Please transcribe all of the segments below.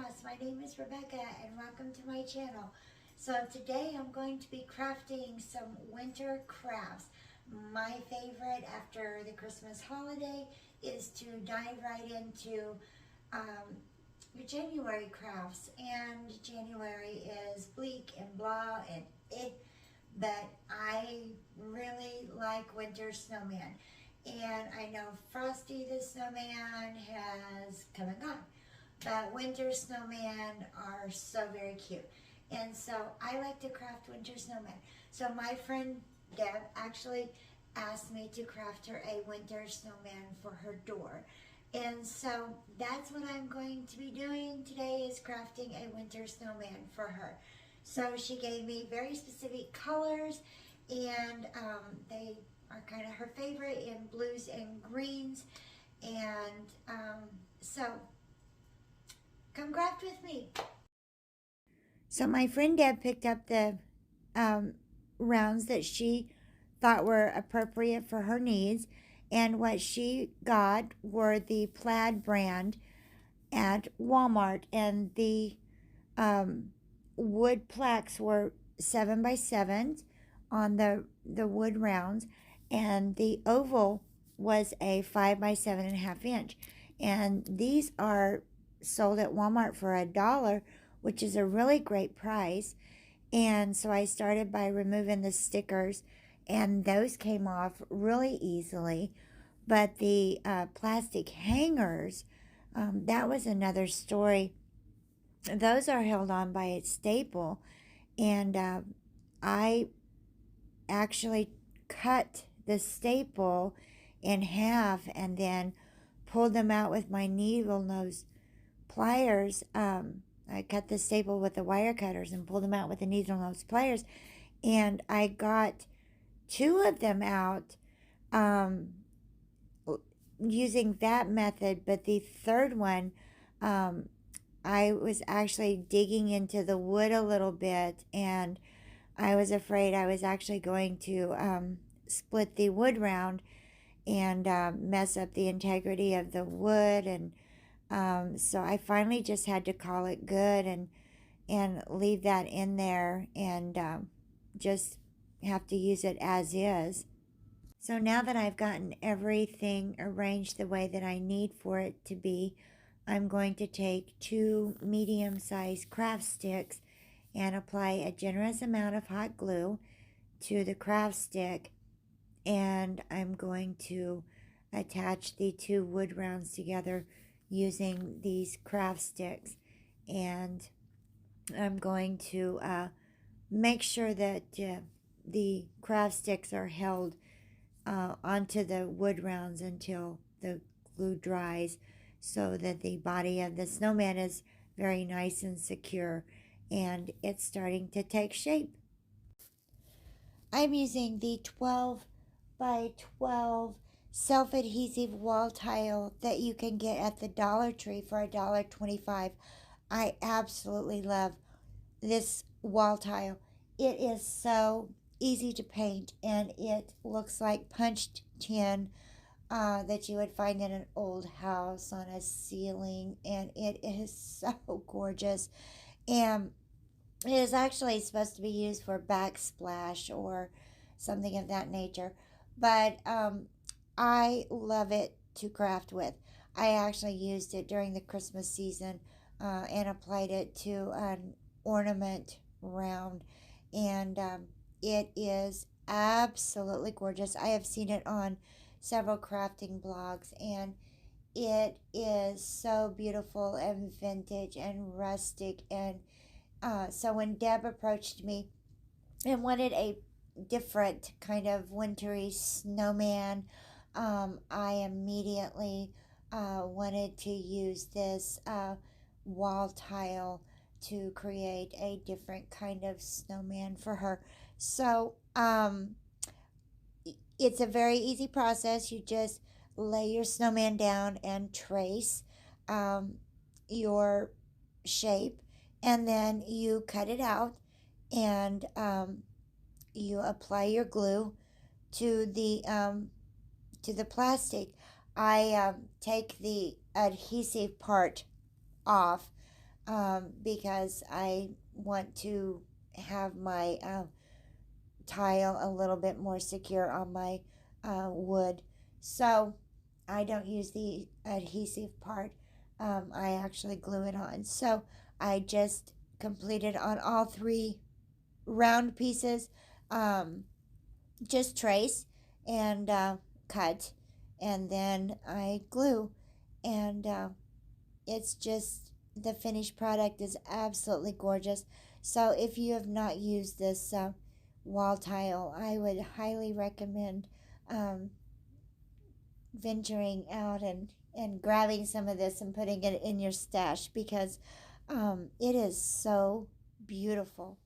Chaos. My name is Rebecca and welcome to my channel. So today I'm going to be crafting some winter crafts. My favorite after the Christmas holiday is to dive right into your January crafts. And January is bleak and blah and but I really like winter snowman. And I know Frosty the Snowman has come and gone. But winter snowmen are so very cute. And so I like to craft winter snowmen. So my friend Deb actually asked me to craft her a winter snowman for her door. And so that's what I'm going to be doing today, is crafting a winter snowman for her. So she gave me very specific colors, and they are kind of her favorite in blues and greens. And so come craft with me. So my friend Deb picked up the rounds that she thought were appropriate for her needs. And what she got were the plaid brand at Walmart. And the wood plaques were 7x7 on the wood rounds. And the oval was a 5x7.5 inch. And these are sold at Walmart for $1, which is a really great price. And so I started by removing the stickers, and those came off really easily. But the plastic hangers, that was another story. Those are held on by a staple, and I actually cut the staple in half and then pulled them out with my needle nose pliers. I cut the staple with the wire cutters and pulled them out with the needle nose pliers, and I got two of them out using that method. But the third one, I was actually digging into the wood a little bit, and I was afraid I was actually going to split the wood round and mess up the integrity of the wood. And so I finally just had to call it good and leave that in there, and just have to use it as is. So now that I've gotten everything arranged the way that I need for it to be, I'm going to take 2 medium-sized craft sticks and apply a generous amount of hot glue to the craft stick, and I'm going to attach the 2 wood rounds together using these craft sticks. And I'm going to make sure that the craft sticks are held onto the wood rounds until the glue dries, so that the body of the snowman is very nice and secure, and it's starting to take shape. I'm using the 12 by 12 self-adhesive wall tile that you can get at the Dollar Tree for $1.25. I absolutely love this wall tile. It is so easy to paint, and it looks like punched tin that you would find in an old house on a ceiling, and it is so gorgeous. And it is actually supposed to be used for backsplash or something of that nature, but I love it to craft with. I actually used it during the Christmas season and applied it to an ornament round, and it is absolutely gorgeous. I have seen it on several crafting blogs, and it is so beautiful and vintage and rustic. And so when Deb approached me and wanted a different kind of wintry snowman, I immediately wanted to use this wall tile to create a different kind of snowman for her. So it's a very easy process. You just lay your snowman down and trace your shape, and then you cut it out, and you apply your glue to the plastic. I take the adhesive part off because I want to have my tile a little bit more secure on my wood. So I don't use the adhesive part. I actually glue it on. So I just completed on all three round pieces. Um, just trace and cut, and then I glue, and it's just the finished product is absolutely gorgeous. So if you have not used this wall tile, I would highly recommend um, venturing out and grabbing some of this and putting it in your stash because it is so beautiful.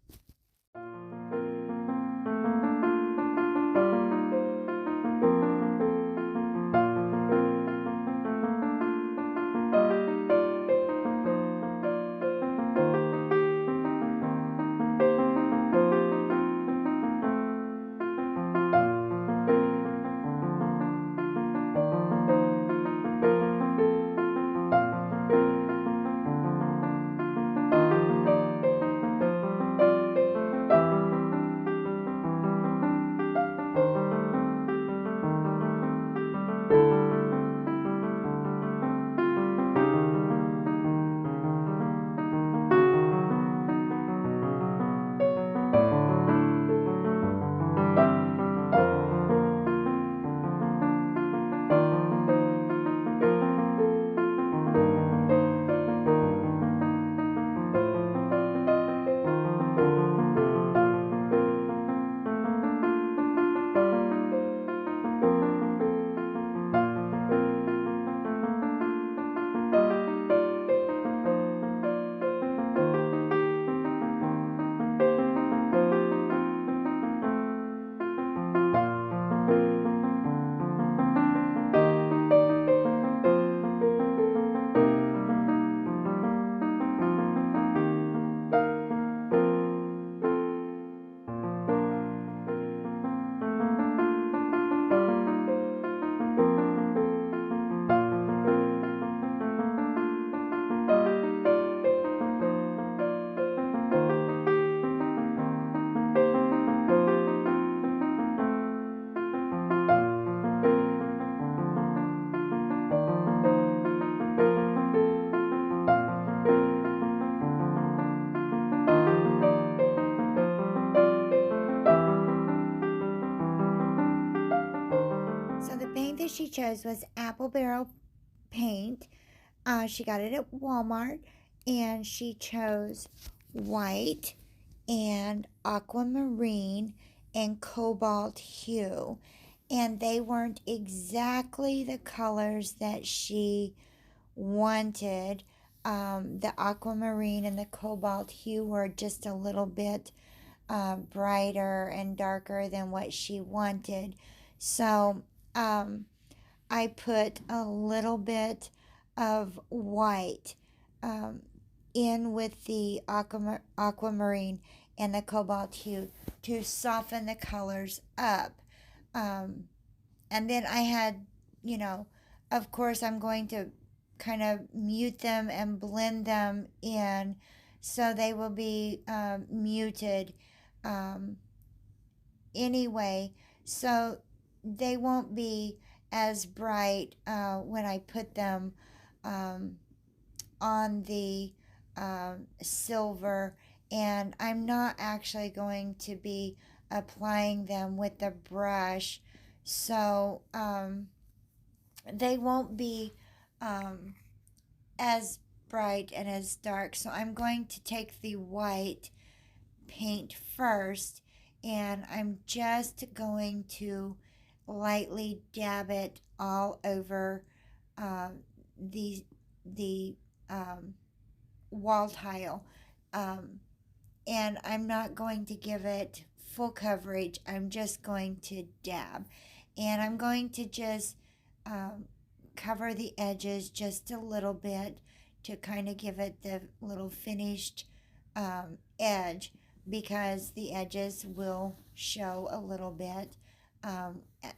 So the paint that she chose was apple barrel paint. She got it at Walmart, and she chose white and aquamarine and cobalt hue. And they weren't exactly the colors that she wanted. The aquamarine and the cobalt hue were just a little bit brighter and darker than what she wanted. So um, I put a little bit of white um, in with the aquamarine and the cobalt hue to soften the colors up. Um, and then I had, you know, of course, I'm going to kind of mute them and blend them in so they will be muted um, anyway. So they won't be as bright when I put them um, on the silver. And I'm not actually going to be applying them with the brush. So they won't be um, as bright and as dark. So I'm going to take the white paint first, and I'm just going to lightly dab it all over uh, the the um, wall tile. Um, and I'm not going to give it full coverage. I'm just going to dab. And I'm going to just um, cover the edges just a little bit to kind of give it the little finished edge, because the edges will show a little bit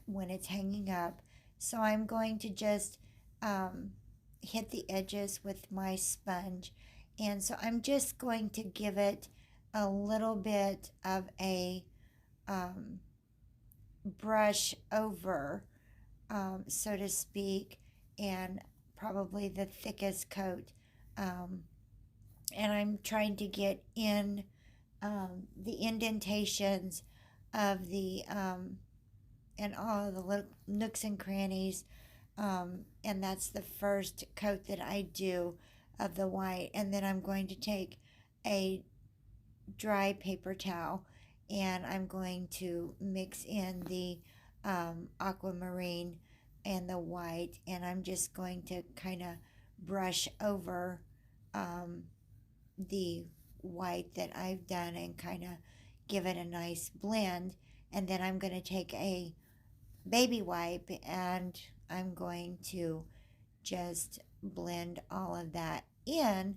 when it's hanging up. So I'm going to just hit the edges with my sponge, And so I'm just going to give it a little bit of a um, brush over, so to speak, and probably the thickest coat. Um, and I'm trying to get in the indentations of the and all of the little nooks and crannies. And that's the first coat that I do of the white. And then I'm going to take a dry paper towel and I'm going to mix in the aquamarine and the white. And I'm just going to kind of brush over um, the white that I've done and kind of give it a nice blend. And then I'm going to take a baby wipe and I'm going to just blend all of that in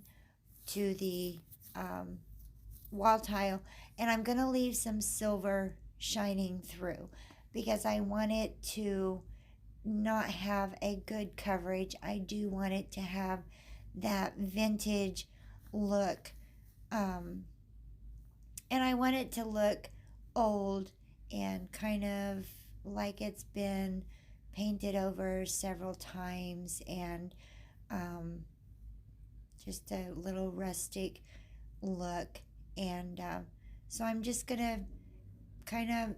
to the um, wall tile. And I'm going to leave some silver shining through because I want it to not have a good coverage. I do want it to have that vintage look. Um, and I want it to look old and kind of like it's been painted over several times and um, just a little rustic look. And so I'm just gonna kind of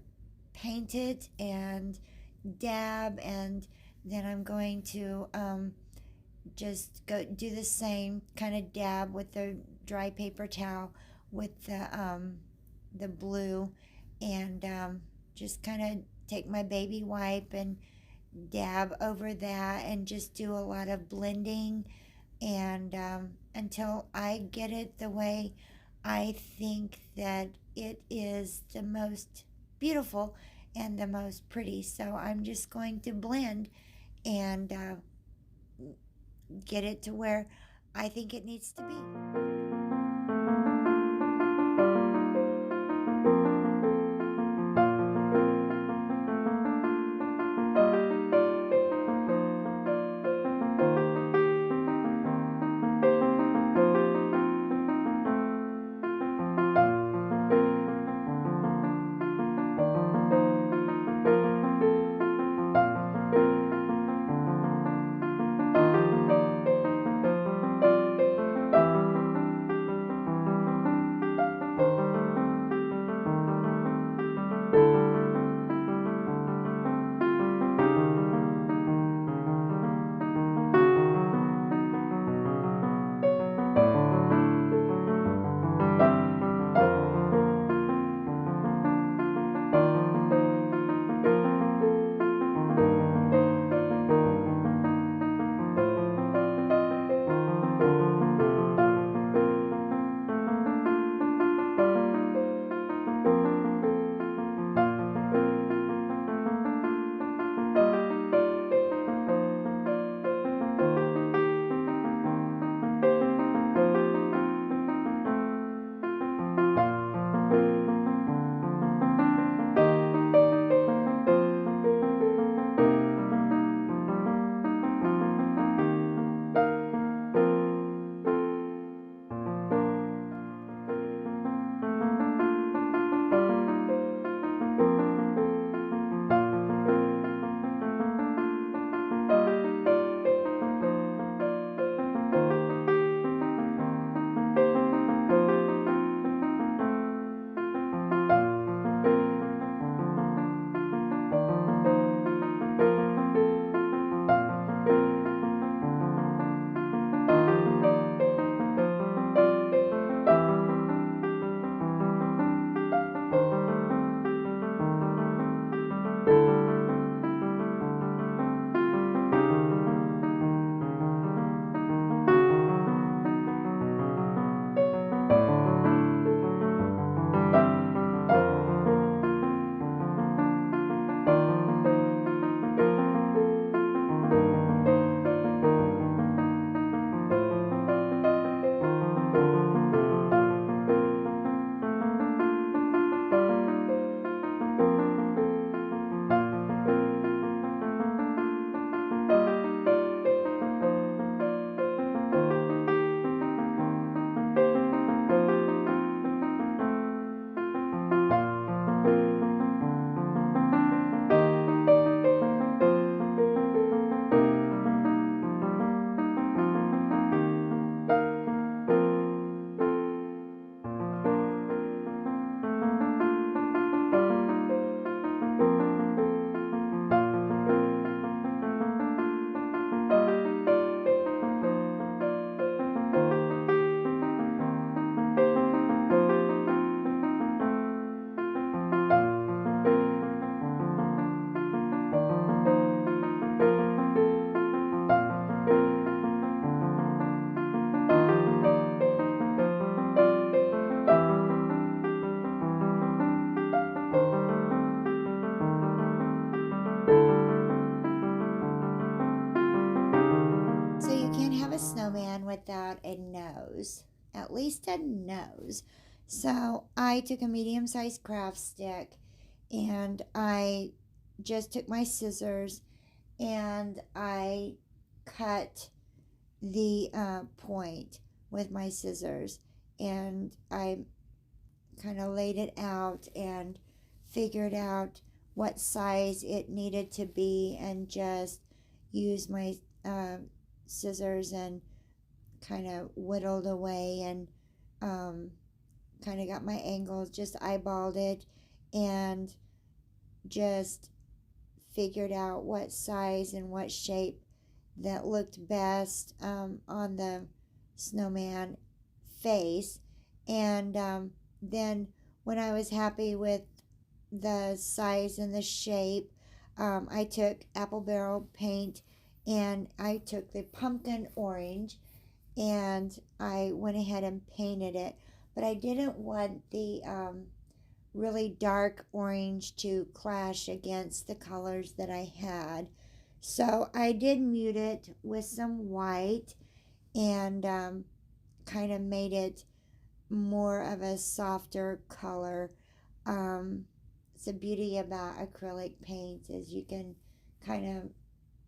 paint it and dab, and then I'm going to just go do the same kind of dab with the dry paper towel with the blue, and just kind of take my baby wipe and dab over that and just do a lot of blending and until I get it the way I think that it is the most beautiful and the most pretty. So I'm just going to blend and get it to where I think it needs to be. without a nose, at least a nose. So I took a medium-sized craft stick and I just took my scissors and I cut the point with my scissors, and I kind of laid it out and figured out what size it needed to be, and just used my uh, scissors and kind of whittled away, and kind of got my angles, just eyeballed it, and just figured out what size and what shape that looked best on the snowman face. And then when I was happy with the size and the shape, I took apple barrel paint and I took the pumpkin orange and I went ahead and painted it. But I didn't want the really dark orange to clash against the colors that I had. So I did mute it with some white and kind of made it more of a softer color. It's the beauty about acrylic paints is you can kind of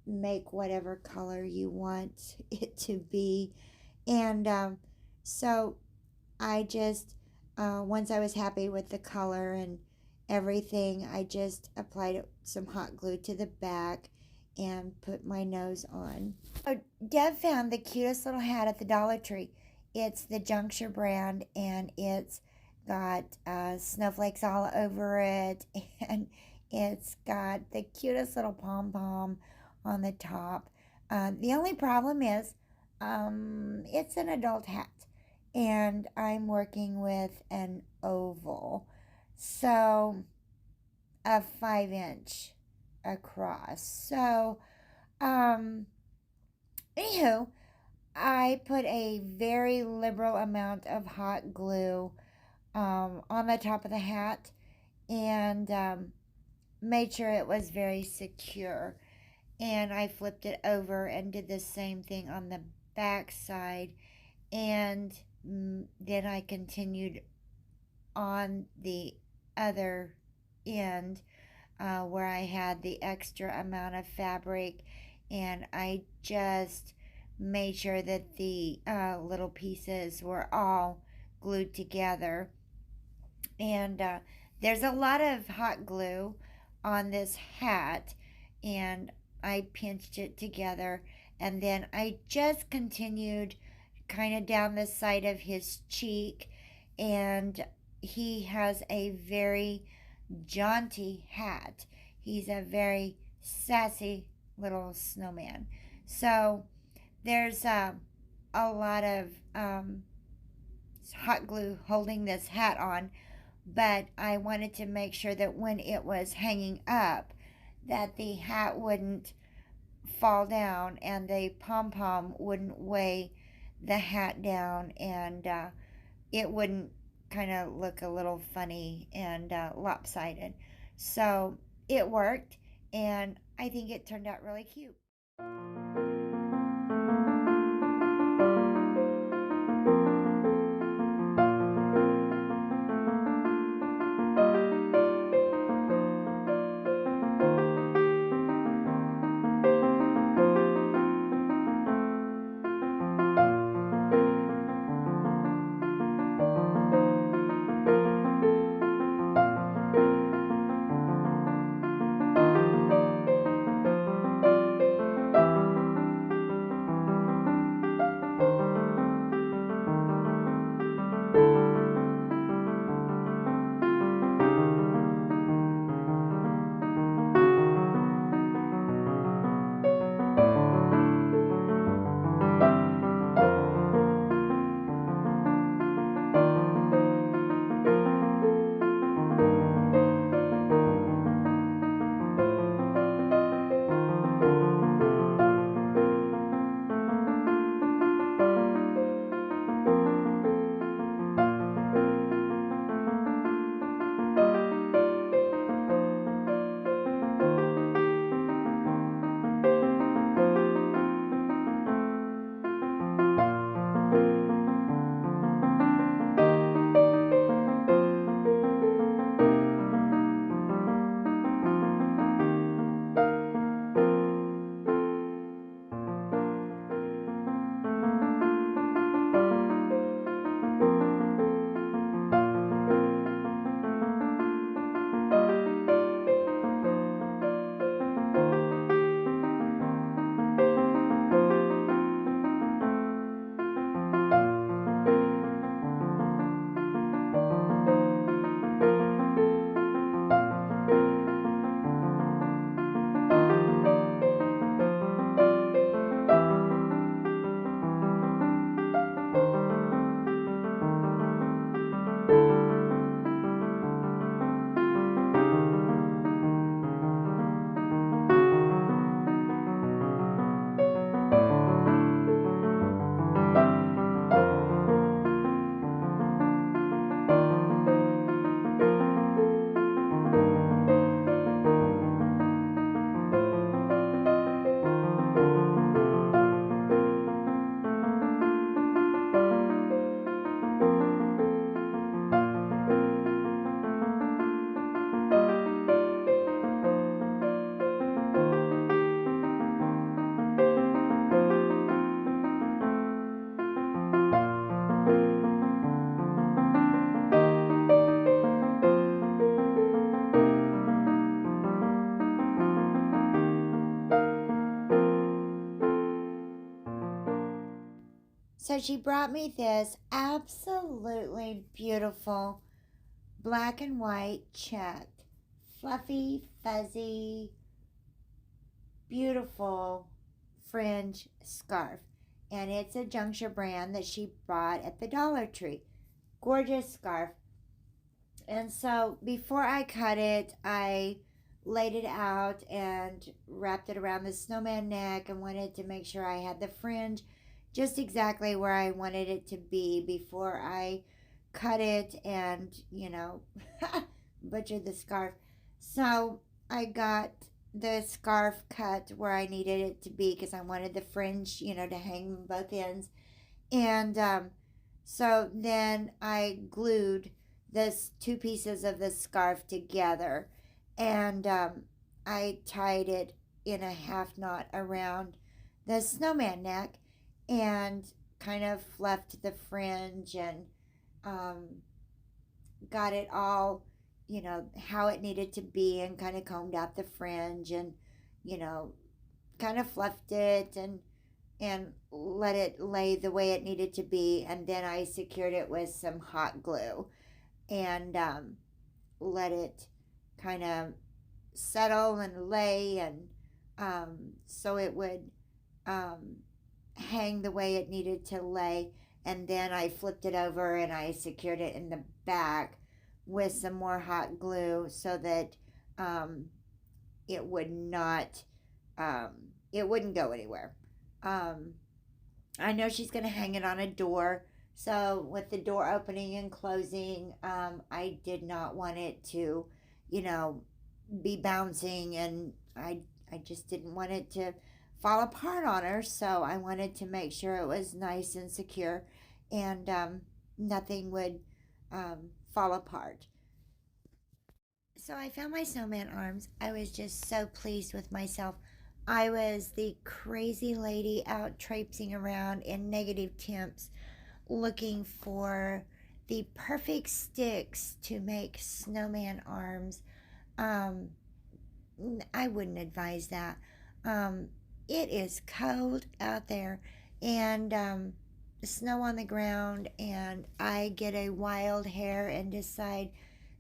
make whatever color you want it to be. And so I just, once I was happy with the color and everything, I just applied some hot glue to the back and put my nose on. Oh, Deb found the cutest little hat at the Dollar Tree. It's the Juncture brand, and it's got snowflakes all over it, and it's got the cutest little pom pom on the top. The only problem is it's an adult hat, and I'm working with an oval, so a 5 inch across. So, um, anywho, I put a very liberal amount of hot glue on the top of the hat, and made sure it was very secure. And I flipped it over and did the same thing on the back side. And then I continued on the other end where I had the extra amount of fabric, and I just made sure that the little pieces were all glued together. And there's a lot of hot glue on this hat, and I pinched it together, and then I just continued kind of down the side of his cheek, and he has a very jaunty hat. He's a very sassy little snowman. So there's a lot of hot glue holding this hat on, but I wanted to make sure that when it was hanging up, that the hat wouldn't fall down and the pom pom wouldn't weigh the hat down, and it wouldn't kind of look a little funny and lopsided. So it worked, and I think it turned out really cute. So she brought me this absolutely beautiful black and white checked, fluffy, fuzzy, beautiful fringe scarf. And it's a Juncture brand that she bought at the Dollar Tree. Gorgeous scarf. And so before I cut it, I laid it out and wrapped it around the snowman neck and wanted to make sure I had the fringe just exactly where I wanted it to be before I cut it and, butchered the scarf. So I got the scarf cut where I needed it to be because I wanted the fringe, to hang both ends. And so then I glued this two pieces of the scarf together, and I tied it in a half knot around the snowman neck and kind of left the fringe and um, got it all, how it needed to be, and kind of combed out the fringe and, you know, kind of fluffed it and let it lay the way it needed to be. And then I secured it with some hot glue and let it kind of settle and lay, and so it would um, hang the way it needed to lay. And then I flipped it over and I secured it in the back with some more hot glue so that um, it would not, um, it wouldn't go anywhere. Um, I know she's going to hang it on a door. So with the door opening and closing, I did not want it to, you know, be bouncing, and I just didn't want it to fall apart on her. So I wanted to make sure it was nice and secure, and nothing would fall apart. So I found my snowman arms. I was just so pleased with myself. I was the crazy lady out traipsing around in negative temps looking for the perfect sticks to make snowman arms. Um, I wouldn't advise that. Um, it is cold out there, and snow on the ground, and I get a wild hair and decide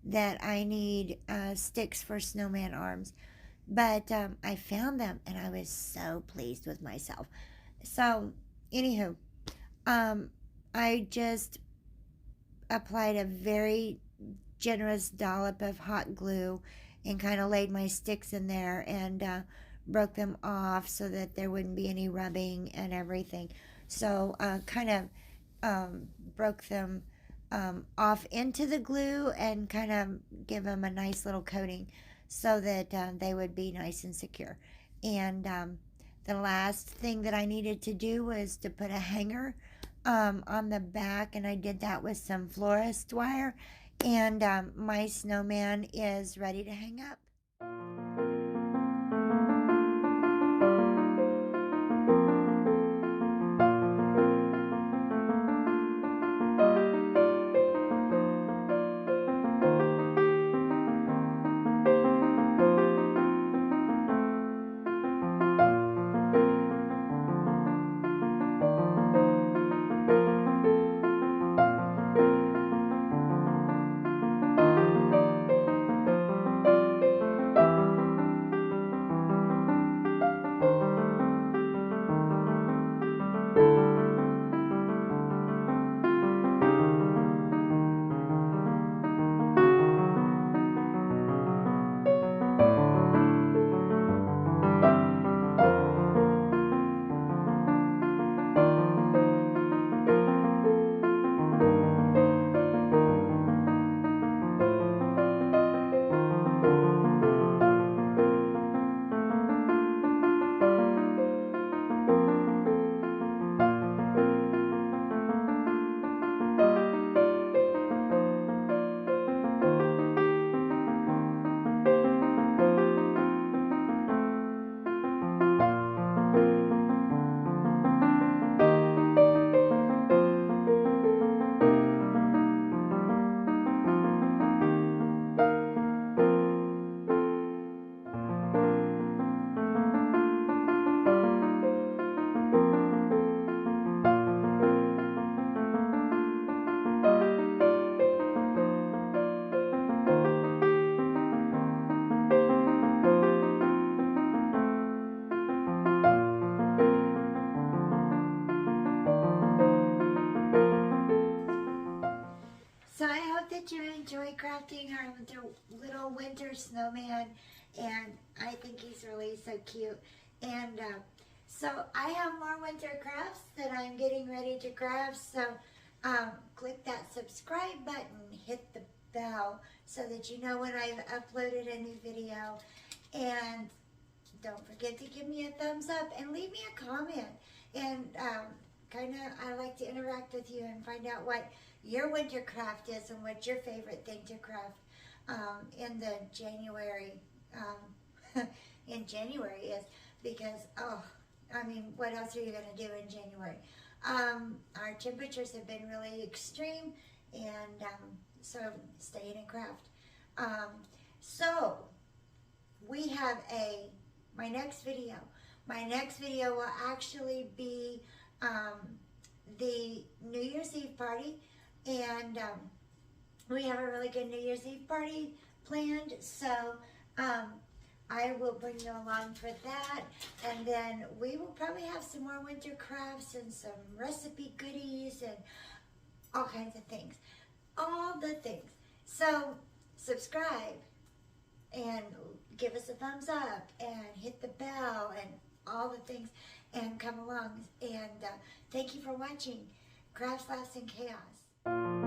that I need sticks for snowman arms. But I found them, and I was so pleased with myself. So, anywho, um, I just applied a very generous dollop of hot glue and kind of laid my sticks in there and broke them off so that there wouldn't be any rubbing and everything. So kind of broke them off into the glue and kind of give them a nice little coating so that they would be nice and secure. And the last thing that I needed to do was to put a hanger on the back, and I did that with some florist wire. And my snowman is ready to hang up. crafting our little winter snowman, and I think he's really so cute. And so I have more winter crafts that I'm getting ready to craft, so click that subscribe button, hit the bell so that you know when I've uploaded a new video, and don't forget to give me a thumbs up and leave me a comment. And I like to interact with you and find out what your winter craft is and what your favorite thing to craft in the January in January is, because what else are you going to do in January? Our temperatures have been really extreme, and so stay in and craft. So we have my next video. My next video will actually be the New Year's Eve party, and we have a really good New Year's Eve party planned, so I will bring you along for that, and then we will probably have some more winter crafts and some recipe goodies and all kinds of things. All the things. So subscribe and give us a thumbs up and hit the bell and all the things, and come along, and thank you for watching Crafts, Laughs, and Chaos.